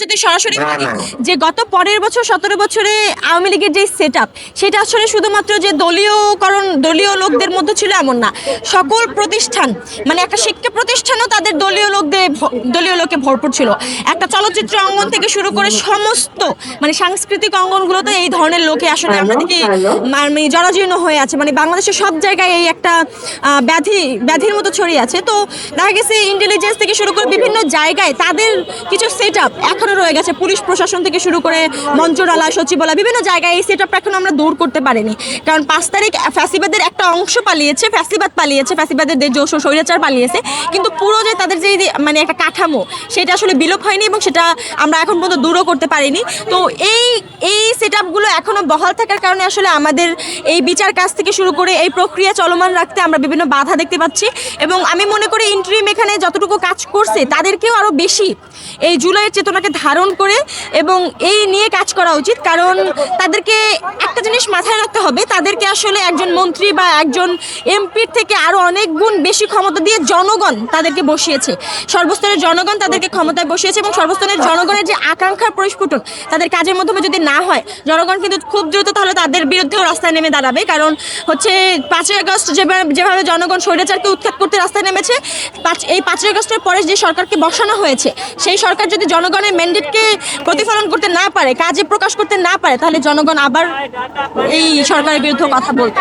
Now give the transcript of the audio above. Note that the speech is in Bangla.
যদি সরাসরি বলি যে গত 15 বছর 17 বছরে আওয়ামী লীগের যে সেট আপ, সেটা আসলে শুধুমাত্র যে দলীয় লোকদের মধ্যে ছিল এমন না। সকল প্রতিষ্ঠান, মানে একটা শিক্ষা প্রতিষ্ঠানও তাদের দলীয় লোকে ভরপুর ছিল। একটা চলচ্চিত্র অঙ্গন থেকে শুরু করে সমস্ত মানে সাংস্কৃতিক অঙ্গনগুলোতে এই ধরনের লোকে আসলে আমরা দেখি মানে জরাজীর্ণ হয়ে আছে। মানে বাংলাদেশের সব জায়গায় এই একটা ব্যাধির মতো ছড়িয়ে আছে। তো দেখা গেছে ইন্টেলিজেন্স থেকে শুরু করে বিভিন্ন জায়গায় তাদের কিছু সেট আপ এখনও রয়ে গেছে। পুলিশ প্রশাসন থেকে শুরু করে মন্ত্রণালয়, সচিবালয়, বিভিন্ন জায়গায় এই সেট আপটা এখন আমরা দূর করতে পারিনি। কারণ 5 তারিখ ফ্যাসিবাদের একটা অংশ পালিয়েছে, ফ্যাসিবাদের স্বৈরাচার পালিয়েছে, কিন্তু পুরো যে তাদের যে মানে একটা কাঠামো, সেটা আসলে বিলোপ হয়নি এবং সেটা আমরা এখন পর্যন্ত দূরও করতে পারিনি। তো এই সেট আপগুলো এখনও বহাল থাকার কারণে আসলে আমাদের এই বিচার কাজ থেকে শুরু করে এই প্রক্রিয়া চলমান রাখতে আমরা বিভিন্ন বাধা দেখতে পাচ্ছি। এবং আমি মনে করি ইন্টারিম এখানে যতটুকু কাজ করছে তাদেরকেও আরও বেশি এই জুলাইয়ের চেতনাকে ধারণ করে এবং এই নিয়ে কাজ করা উচিত। কারণ তাদেরকে একটা জিনিস মাথায় রাখতে হবে, তাদেরকে আসলে একজন মন্ত্রী বা একজন এমপির থেকে আরও অনেক গুণ বেশি ক্ষমতা দিয়ে জনগণ তাদেরকে বসিয়েছে। সর্বস্তরের জনগণ তাদেরকে ক্ষমতায় বসিয়েছে এবং সর্বস্তরের জনগণের যে আকাঙ্ক্ষার পরিস্ফুটন তাদের কাজের মাধ্যমে যদি না হয়, জনগণ কিন্তু খুব দ্রুত তাহলে তাদের বিরুদ্ধেও রাস্তায় নেমে দাঁড়াবে। কারণ হচ্ছে 5ই আগস্ট যেভাবে জনগণ স্বৈরাচারকে উৎখাত করতে রাস্তায় নেমেছে, এই 5ই আগস্টের পরে যে সরকারকে বসানো হয়েছে, সেই সরকার যদি জনগণের ম্যান্ডেটকে প্রতিফলন করতে না পারে, কাজে প্রকাশ করতে না পারে, তাহলে জনগণ আবার এই সরকারের বিরুদ্ধে কথা বলবে।